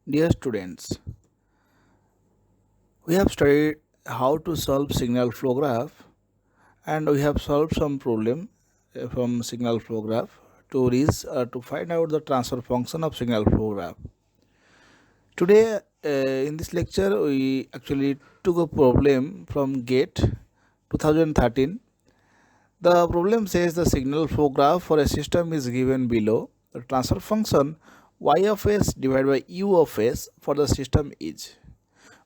Dear students, we have studied how to solve signal flow graph and we have solved some problem from signal flow graph to find out the transfer function of signal flow graph. Today in this lecture we actually took a problem from GATE 2013. The problem says the signal flow graph for a system is given below. The transfer function y of s divided by u of s for the system is.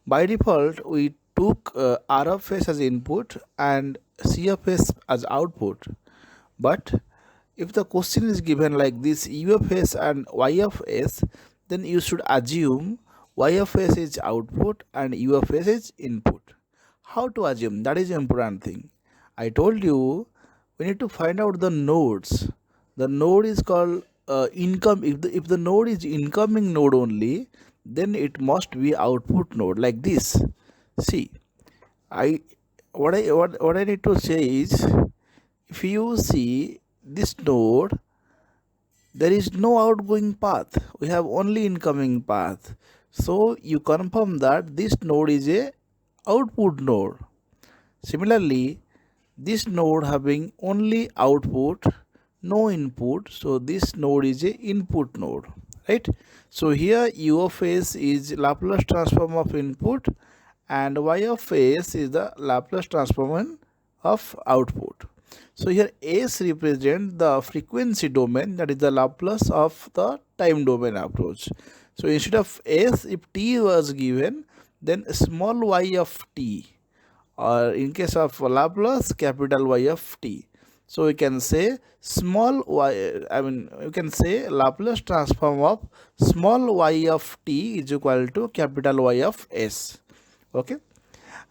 By default, we took R of S as input and C of S as output. But if the question is given like this U of S and Y of S, then you should assume Y of S is output and U of S is input. How to assume? That is the important thing. I told you we need to find out the nodes. The node is called income. If the node is incoming node only, then it must be output node like this. See, I what I need to say is, if you see this node, there is no outgoing path. We have only incoming path. So you confirm that this node is a output node. Similarly, this node having only output, no input, so this node is a input node, right? So here u of s is Laplace transform of input and y of s is the Laplace transform of output. So here s represents the frequency domain, that is the Laplace of the time domain approach. So instead of s, if t was given, then small y of t, or in case of Laplace, capital Y of t. So we can say small y, you can say Laplace transform of small y of t is equal to capital Y of s. Okay,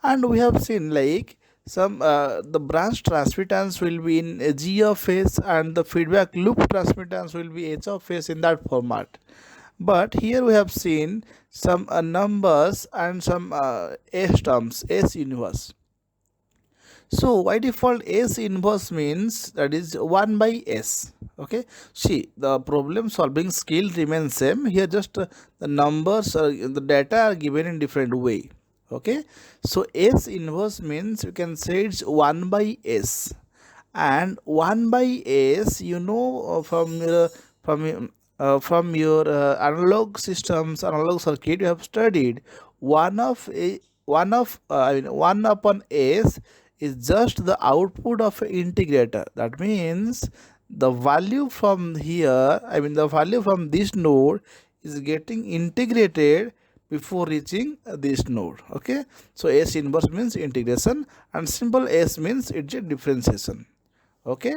and we have seen like some the branch transmittance will be in g of s and the feedback loop transmittance will be h of s in that format. But here we have seen some numbers and some s terms, s inverse. So by default s inverse means that is 1 by s. Okay, see, the problem solving skill remains same. Here just the numbers or the data are given in different way. Okay, so s inverse means you can say it's 1 by s, and 1 by s, you know, from your analog systems, analog circuit, you have studied 1 of a 1 upon s is just the output of an integrator. That means the value from here, the value from this node is getting integrated before reaching this node. Okay, so s inverse means integration and simple s means it's a differentiation. Okay,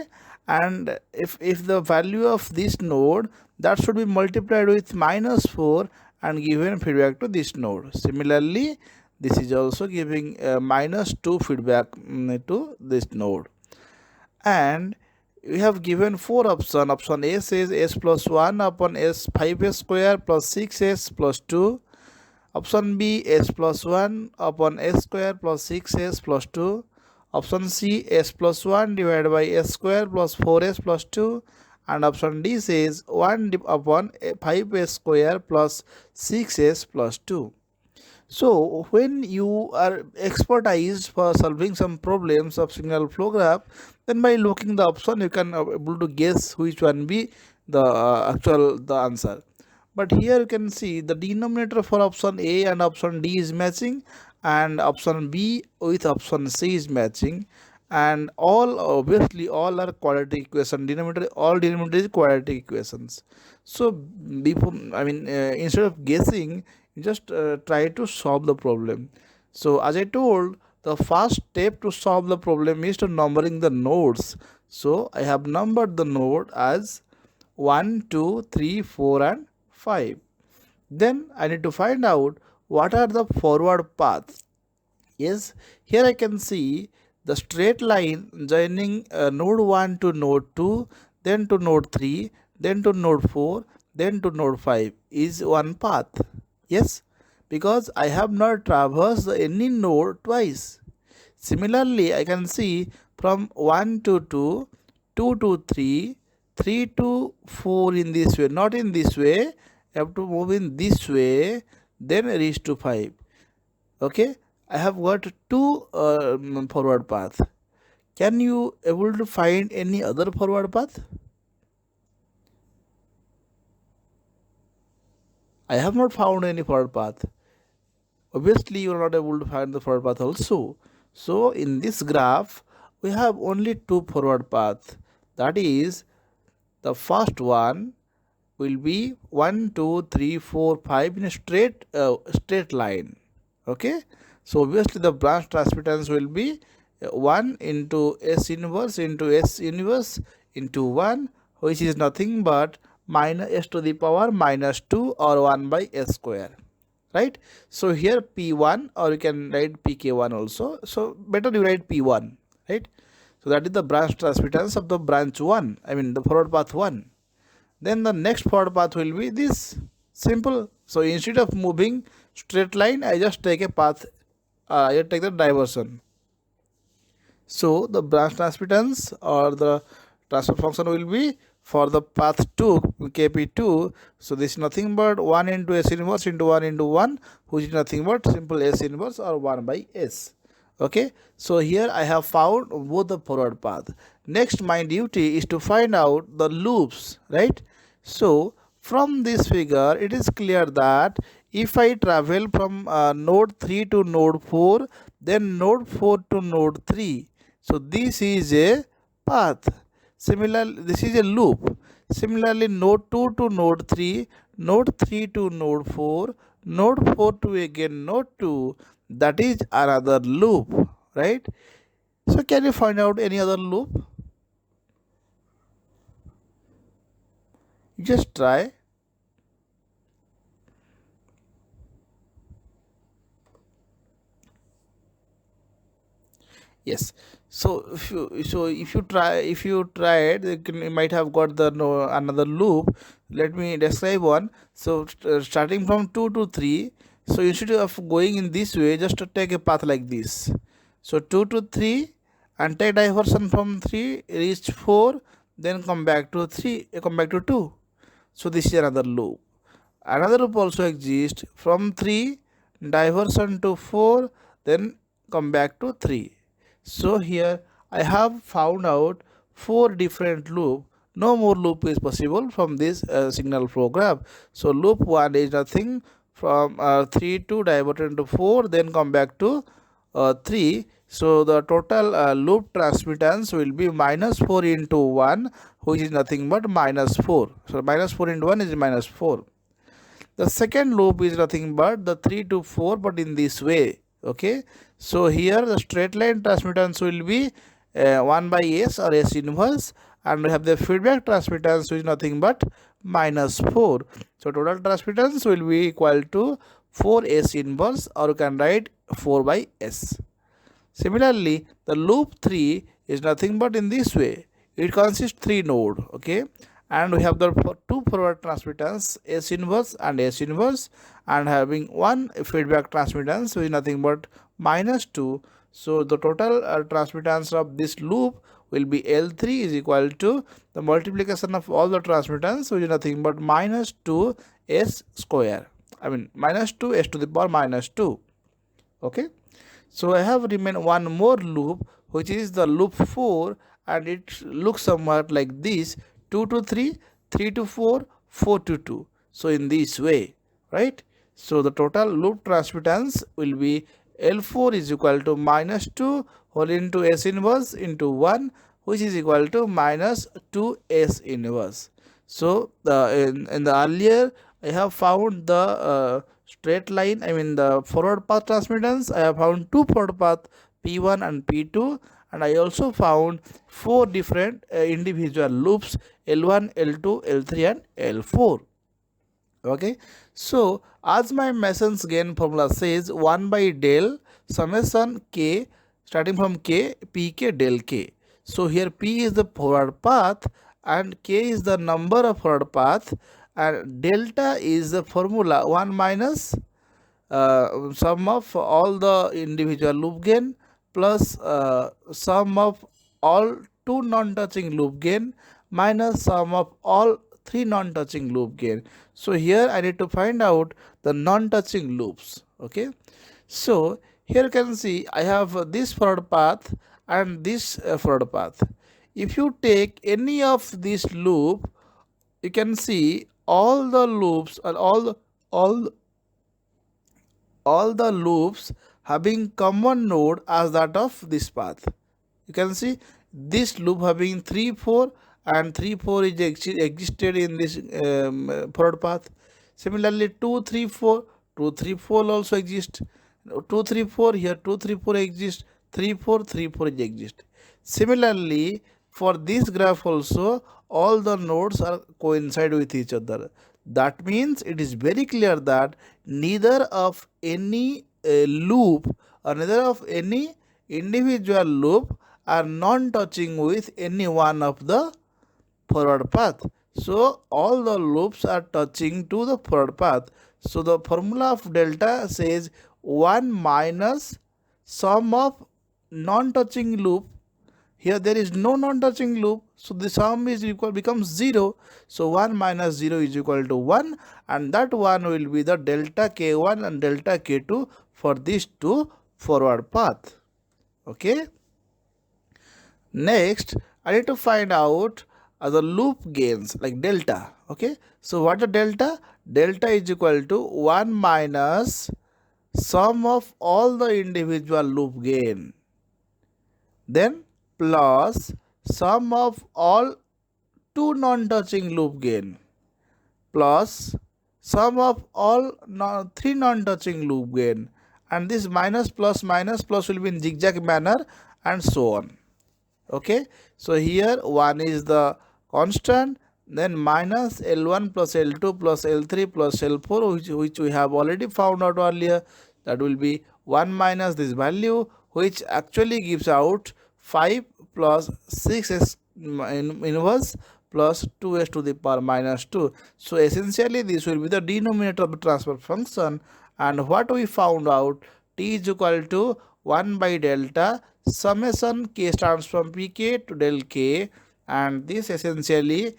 and if the value of this node, that should be multiplied with -4 and given feedback to this node. Similarly, this is also giving -2 feedback to this node. And we have given 4 options. Option A says s plus 1 upon s 5s square plus 6s plus 2. Option B, s plus 1 upon s square plus 6s plus 2. Option C, s plus 1 divided by s square plus 4s plus 2. And option D says 1 upon 5s square plus 6s plus 2. So when you are expertise for solving some problems of signal flow graph, then by looking the option you can able to guess which one be the the answer. But here you can see the denominator for option A and option D is matching, and option B with option C is matching, and all obviously all are quadratic equation. Denominator is quadratic equations. So before instead of guessing, you just try to solve the problem. So as I told, the first step to solve the problem is to numbering the nodes. So I have numbered the node as 1, 2, 3, 4 and 5. Then I need to find out what are the forward paths. Yes, here I can see the straight line joining node 1 to node 2, then to node 3, then to node 4, then to node 5 is one path. Yes, because I have not traversed any node twice. Similarly, I can see from 1 to 2, 2 to 3, 3 to 4 in this way, not in this way. I have to move in this way, then reach to 5. Okay, I have got two forward path. Can you able to find any other forward path? I have not found any forward path. Obviously, you are not able to find the forward path also. So in this graph, we have only two forward paths. That is, the first one will be 1, 2, 3, 4, 5 in a straight line. Okay, so obviously the branch transmittance will be 1 into S inverse into S inverse into 1, which is nothing but minus S to the power minus 2 or 1 by S square, right? So here P1, or you can write PK1 also, so better you write P1, right? So that is the branch transmittance of the branch 1, I mean the forward path 1. Then the next forward path will be this, simple. So instead of moving straight line, I just take a path, I just take the diversion. So the branch transmittance or the transfer function will be for the path 2, Kp2. So this is nothing but 1 into S inverse into 1 into 1, which is nothing but simple S inverse or 1 by S. Okay, so here I have found both the forward path. Next, my duty is to find out the loops, right? So from this figure, it is clear that if I travel from node 3 to node 4, then node 4 to node 3, so this is a path. Similarly, this is a loop. Similarly, node 2 to node 3, node 3 to node 4, node 4 to again node 2, that is another loop, right? So can you find out any other loop? Just try. Yes. So if you try it, you might have got the another loop. Let me describe one. So starting from 2 to 3, so instead of going in this way, just take a path like this. So 2 to 3 and take diversion from 3, reach 4, then come back to 3, come back to 2. So this is another loop. Another loop also exists from 3, diversion to 4, then come back to 3. So here I have found out 4 different loop. No more loop is possible from this signal flow graph. So loop 1 is nothing from 3 to diverted to 4, then come back to 3. So the total loop transmittance will be minus 4 into 1, which is nothing but minus 4. So minus 4 into 1 is minus 4. The second loop is nothing but the 3 to 4, but in this way. Okay, so here the straight line transmittance will be 1 by S or S inverse, and we have the feedback transmittance, which is nothing but minus 4. So total transmittance will be equal to 4S inverse, or you can write 4 by S. Similarly, the loop 3 is nothing but in this way. It consists 3 node, okay, and we have the two forward transmittance, S inverse and S inverse, and having one feedback transmittance, which is nothing but minus 2. So the total transmittance of this loop will be L3 is equal to the multiplication of all the transmittance, which is nothing but minus 2 S square. I mean minus 2 S to the power minus 2. Okay. So I have remained one more loop, which is the loop 4, and it looks somewhat like this: 2 to 3, 3 to 4, 4 to 2. So in this way, right? So the total loop transmittance will be L4 is equal to minus 2 whole into S inverse into 1, which is equal to minus 2S inverse. So in the earlier, I have found the straight line, I mean the forward path transmittance. I have found two forward path, P1 and P2, and I also found 4 different individual loops, L1, L2, L3 and L4. Okay, so as my Mason's gain formula says, 1 by del summation k starting from k, pk del k. So here p is the forward path and k is the number of forward path, and delta is the formula 1 minus sum of all the individual loop gain plus sum of all two non-touching loop gain minus sum of all 3 non-touching loop gain. So here I need to find out the non-touching loops. Okay, so here you can see I have this forward path and this forward path. If you take any of this loop, you can see all the loops or all the loops having common node as that of this path. You can see this loop having 3 4 and 3 4 is existed in this forward path. Similarly 2 3 4, 2 3 4 also exist. 2 3 4 here, 2 3 4 exist, 3 4 3 4 is exist. Similarly for this graph also all the nodes are coincide with each other. That means it is very clear that neither of any loop or neither of any individual loop are non-touching with any one of the forward path. So all the loops are touching to the forward path. So the formula of delta says 1 minus sum of non-touching loop. Here there is no non-touching loop, so the sum is equal becomes 0. So 1 minus 0 is equal to 1, and that 1 will be the delta k1 and delta k2 for these two forward path. Okay. Next, I need to find out the loop gains like delta. Okay, so what is delta? Delta is equal to 1 minus sum of all the individual loop gain, then plus sum of all two non-touching loop gain, plus sum of all three non-touching loop gain, and this minus plus will be in zigzag manner and so on. Okay, so here 1 is the constant, then minus L1 plus L2 plus L3 plus L4 which we have already found out earlier. That will be 1 minus this value, which actually gives out 5 plus 6s inverse plus 2s to the power minus 2. So essentially this will be the denominator of the transfer function, and what we found out, t is equal to 1 by delta summation k stands from pk to del k, and this essentially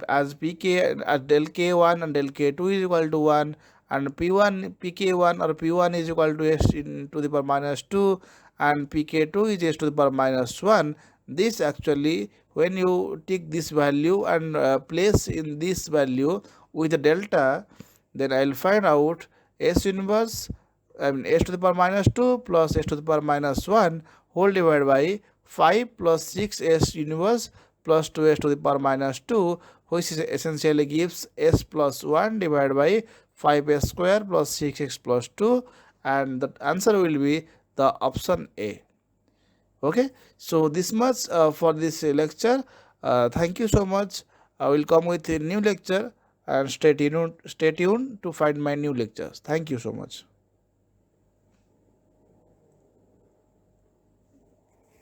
as pk as del k1 and del k2 is equal to 1, and p1 pk1 or p1 is equal to s to the power minus 2, and pk2 is s to the power minus 1. This actually, when you take this value and place in this value with the delta, then I will find out s inverse, I mean s to the power minus 2 plus s to the power minus 1 whole divided by 5 plus 6s inverse plus 2s to the power minus 2, which is essentially gives s plus 1 divided by 5s square plus 6x plus 2, and the answer will be the option A. Okay, so this much for this lecture. Thank you so much. I will come with a new lecture, and stay tuned to find my new lectures. Thank you so much.